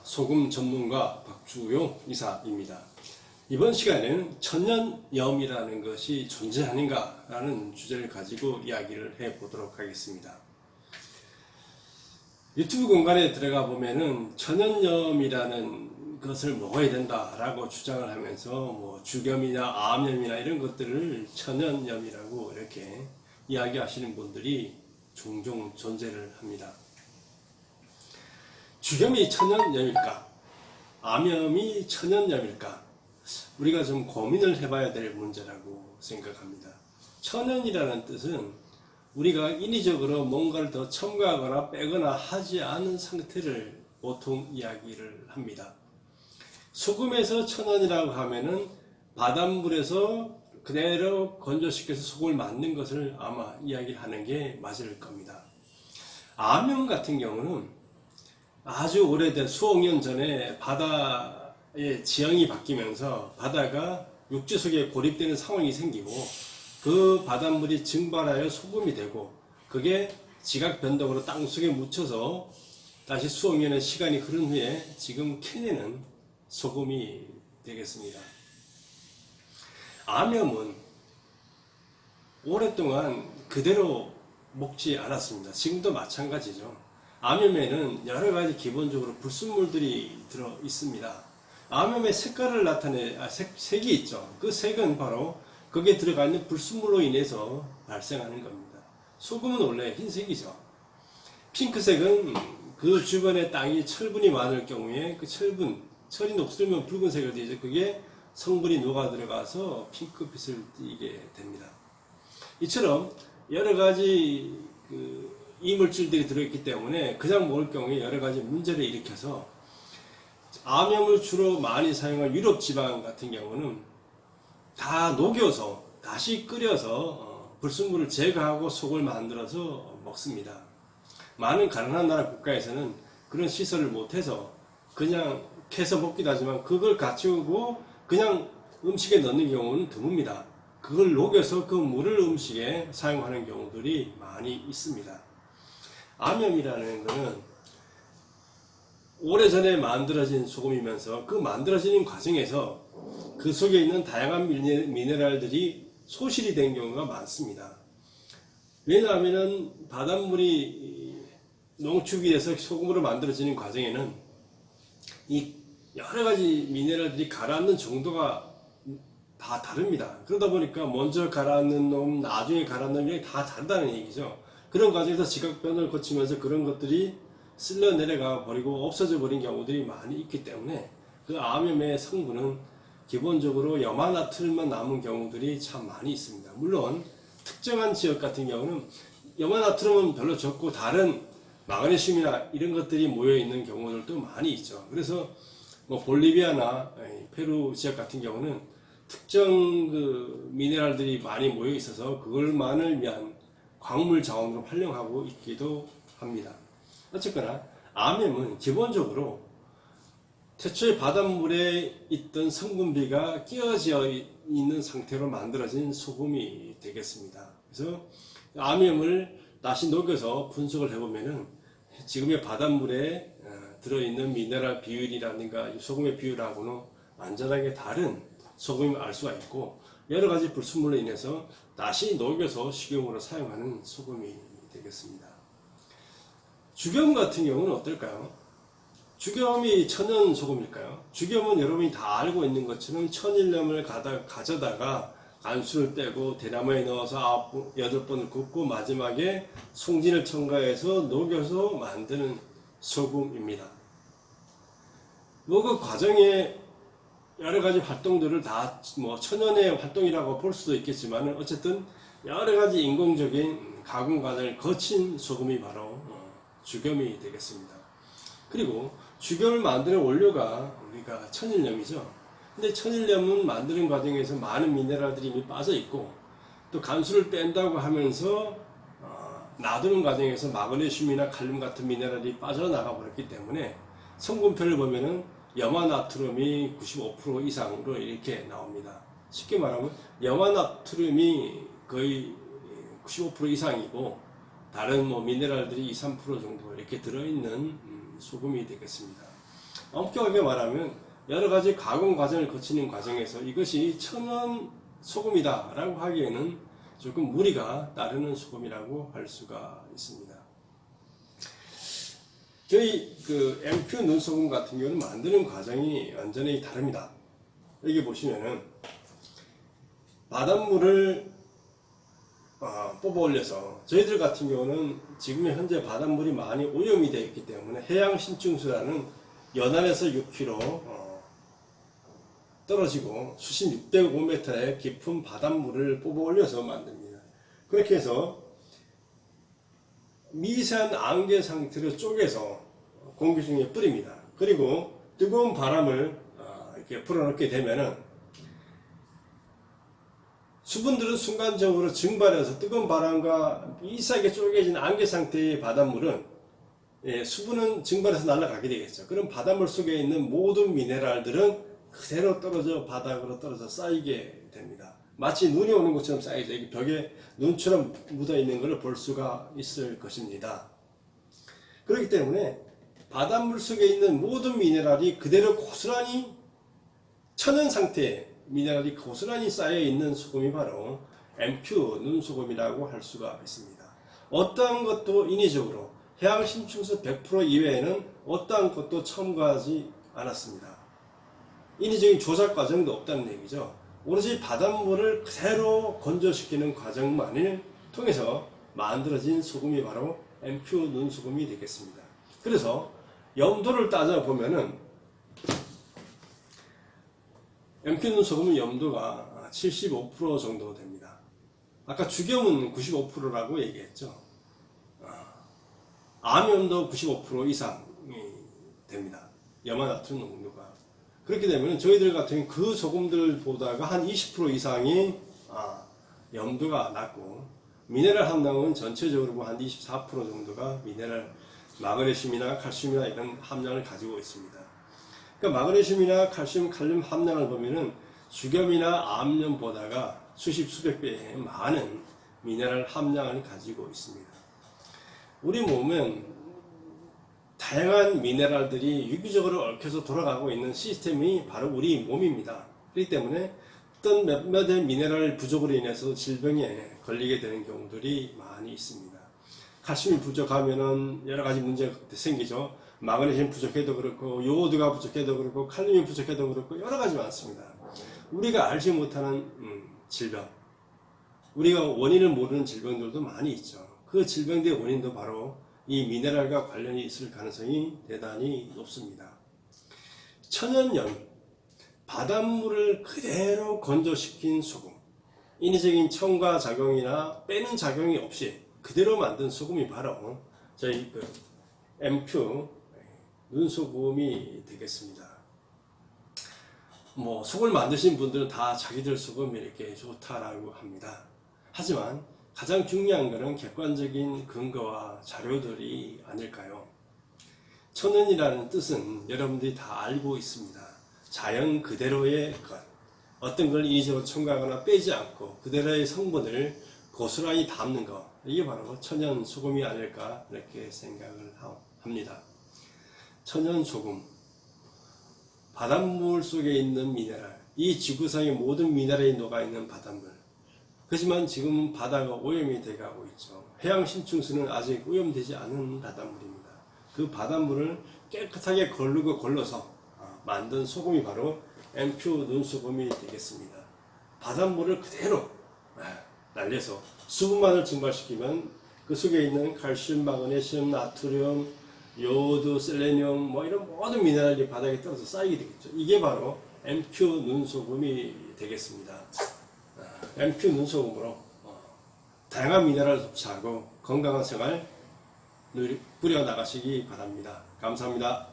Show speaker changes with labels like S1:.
S1: 소금 전문가 박주용 이사입니다. 이번 시간에는 천연염이라는 것이 존재하는가 라는 주제를 가지고 이야기를 해보도록 하겠습니다. 유튜브 공간에 들어가 보면은 천연염이라는 것을 먹어야 된다라고 주장을 하면서 주겸이나 암염이나 이런 것들을 천연염이라고 이렇게 이야기하시는 분들이 종종 존재를 합니다. 주겸이 천연염일까? 암염이 천연염일까? 우리가 좀 고민을 해봐야 될 문제라고 생각합니다. 천연이라는 뜻은 우리가 인위적으로 뭔가를 더 첨가하거나 빼거나 하지 않은 상태를 보통 이야기를 합니다. 소금에서 천연이라고 하면은 바닷물에서 그대로 건조시켜서 소금을 만든 것을 아마 이야기하는 게 맞을 겁니다. 암염 같은 경우는 아주 오래된 수억 년 전에 바다의 지형이 바뀌면서 바다가 육지 속에 고립되는 상황이 생기고 그 바닷물이 증발하여 소금이 되고 그게 지각 변동으로 땅속에 묻혀서 다시 수억 년의 시간이 흐른 후에 지금 캐내는 소금이 되겠습니다. 암염은 오랫동안 그대로 먹지 않았습니다. 지금도 마찬가지죠. 암염에는 여러 가지 기본적으로 불순물들이 들어 있습니다. 암염의 색깔을 색이 있죠. 그 색은 바로 거기에 들어가 있는 불순물로 인해서 발생하는 겁니다. 소금은 원래 흰색이죠. 핑크색은 그 주변에 땅이 철분이 많을 경우에 그 철이 녹슬면 붉은색이 되죠. 그게 성분이 녹아 들어가서 핑크빛을 띠게 됩니다. 이처럼 여러 가지 이물질들이 들어있기 때문에 그냥 먹을 경우에 여러 가지 문제를 일으켜서 암염을 주로 많이 사용한 유럽 지방 같은 경우는 다 녹여서 다시 끓여서 불순물을 제거하고 속을 만들어서 먹습니다. 많은 가난한 나라 국가에서는 그런 시설을 못해서 그냥 캐서 먹기도 하지만 그걸 갖추고 그냥 음식에 넣는 경우는 드뭅니다. 그걸 녹여서 그 물을 음식에 사용하는 경우들이 많이 있습니다. 암염이라는 것은 오래전에 만들어진 소금이면서 그 만들어지는 과정에서 그 속에 있는 다양한 미네랄들이 소실이 된 경우가 많습니다. 왜냐하면 바닷물이 농축이 돼서 소금으로 만들어지는 과정에는 이 여러 가지 미네랄들이 가라앉는 정도가 다 다릅니다. 그러다 보니까 먼저 가라앉는 놈, 나중에 가라앉는 놈이 다 다르다는 얘기죠. 그런 과정에서 지각변을 거치면서 그런 것들이 쓸려 내려가 버리고 없어져 버린 경우들이 많이 있기 때문에 그 암염의 성분은 기본적으로 염화나트륨만 남은 경우들이 참 많이 있습니다. 물론 특정한 지역 같은 경우는 염화나트륨은 별로 적고 다른 마그네슘이나 이런 것들이 모여 있는 경우들도 많이 있죠. 그래서 볼리비아나 페루 지역 같은 경우는 특정 미네랄들이 많이 모여 있어서 그걸만을 위한 광물 자원으로 활용하고 있기도 합니다. 어쨌거나 암염은 기본적으로 태초에 바닷물에 있던 성분비가 끼어져 있는 상태로 만들어진 소금이 되겠습니다. 그래서 암염을 다시 녹여서 분석을 해보면은 지금의 바닷물에 들어있는 미네랄 비율이라든가 소금의 비율하고는 완전하게 다른 소금임을 알 수가 있고 여러 가지 불순물로 인해서 다시 녹여서 식용으로 사용하는 소금이 되겠습니다. 주겸 같은 경우는 어떨까요? 주겸이 천연 소금일까요? 주겸은 여러분이 다 알고 있는 것처럼 천일염을 가져다가 안수를 떼고 대나무에 넣어서 8번을 굽고 마지막에 송진을 첨가해서 녹여서 만드는 소금입니다. 그 과정에 여러 가지 활동들을 다 천연의 활동이라고 볼 수도 있겠지만 어쨌든 여러 가지 인공적인 가공 과정을 거친 소금이 바로 주겸이 되겠습니다. 그리고 주겸을 만드는 원료가 우리가 천일염이죠. 근데 천일염은 만드는 과정에서 많은 미네랄들이 이미 빠져 있고 또 간수를 뺀다고 하면서 놔두는 과정에서 마그네슘이나 칼륨 같은 미네랄이 빠져나가 버렸기 때문에 성분표를 보면은 염화나트륨이 95% 이상으로 이렇게 나옵니다. 쉽게 말하면 염화나트륨이 거의 95% 이상이고 다른 미네랄들이 2, 3% 정도 이렇게 들어있는 소금이 되겠습니다. 엄격하게 말하면 여러 가지 가공 과정을 거치는 과정에서 이것이 천연 소금이다 라고 하기에는 조금 무리가 따르는 소금이라고 할 수가 있습니다. 저희 그 MQ 눈소금 같은 경우는 만드는 과정이 완전히 다릅니다. 여기 보시면은 바닷물을 뽑아 올려서, 저희들 같은 경우는 지금 현재 바닷물이 많이 오염이 되어 있기 때문에 해양 심층수라는 연안에서 6km 떨어지고 수심 605m의 깊은 바닷물을 뽑아 올려서 만듭니다. 그렇게 해서 미세한 안개 상태로 쪼개서 공기 중에 뿌립니다. 그리고 뜨거운 바람을 이렇게 불어넣게 되면은 수분들은 순간적으로 증발해서 뜨거운 바람과 미세하게 쪼개진 안개 상태의 바닷물은 수분은 증발해서 날아가게 되겠죠. 그럼 바닷물 속에 있는 모든 미네랄들은 그대로 떨어져 바닥으로 떨어져 쌓이게 됩니다. 마치 눈이 오는 것처럼 쌓이죠. 여기 벽에 눈처럼 묻어 있는 것을 볼 수가 있을 것입니다. 그렇기 때문에 바닷물 속에 있는 모든 미네랄이 그대로 고스란히 천연 상태의 미네랄이 고스란히 쌓여 있는 소금이 바로 MQ 눈소금이라고 할 수가 있습니다. 어떠한 것도 인위적으로 해양 심층수 100% 이외에는 어떠한 것도 첨가하지 않았습니다. 인위적인 조작 과정도 없다는 얘기죠. 오로지 바닷물을 그대로 건조시키는 과정만을 통해서 만들어진 소금이 바로 MQ 눈소금이 되겠습니다. 그래서 염도를 따져보면은 MQ 눈소금은 염도가 75% 정도 됩니다. 아까 죽염은 95%라고 얘기했죠. 암염도 95% 이상이 됩니다. 염화나트륨 농도가. 그렇게 되면 저희들 같은 그 소금들보다가 한 20% 이상이 염도가 낮고, 미네랄 함량은 전체적으로 한 24% 정도가 미네랄 마그네슘이나 칼슘이나 이런 함량을 가지고 있습니다. 그러니까 마그네슘이나 칼슘, 칼륨 함량을 보면은 죽염이나 암염보다가 수십 수백 배의 많은 미네랄 함량을 가지고 있습니다. 우리 몸은 다양한 미네랄들이 유기적으로 얽혀서 돌아가고 있는 시스템이 바로 우리 몸입니다. 그렇기 때문에 어떤 몇몇의 미네랄 부족으로 인해서 질병에 걸리게 되는 경우들이 많이 있습니다. 칼슘이 부족하면은 여러 가지 문제가 생기죠. 마그네슘 부족해도 그렇고, 요오드가 부족해도 그렇고, 칼륨이 부족해도 그렇고, 여러 가지 많습니다. 우리가 알지 못하는 질병, 우리가 원인을 모르는 질병들도 많이 있죠. 그 질병들의 원인도 바로 이 미네랄과 관련이 있을 가능성이 대단히 높습니다. 천연염, 바닷물을 그대로 건조시킨 소금, 인위적인 첨가 작용이나 빼는 작용이 없이 그대로 만든 소금이 바로 저희 MQ 눈소금이 되겠습니다. 속을 만드신 분들은 다 자기들 소금이 이렇게 좋다라고 합니다. 하지만 가장 중요한 것은 객관적인 근거와 자료들이 아닐까요? 천연이라는 뜻은 여러분들이 다 알고 있습니다. 자연 그대로의 것, 어떤 걸 인위적으로 첨가하거나 빼지 않고 그대로의 성분을 고스란히 담는 것, 이게 바로 천연 소금이 아닐까 이렇게 생각을 합니다. 천연 소금, 바닷물 속에 있는 미네랄, 이 지구상의 모든 미네랄이 녹아있는 바닷물. 하지만 지금 바다가 오염이 돼가고 있죠. 해양 심층수는 아직 오염되지 않은 바닷물입니다. 그 바닷물을 깨끗하게 걸르고 걸러서 만든 소금이 바로 MQ 눈소금이 되겠습니다. 바닷물을 그대로 날려서 수분만을 증발시키면 그 속에 있는 칼슘, 마그네슘, 나트륨, 요오드, 셀레늄 이런 모든 미네랄이 바닥에 떨어져 쌓이게 되겠죠. 이게 바로 MQ 눈소금이 되겠습니다. MQ 눈소금으로 다양한 미네랄을 섭취하고 건강한 생활 꾸려 나가시기 바랍니다. 감사합니다.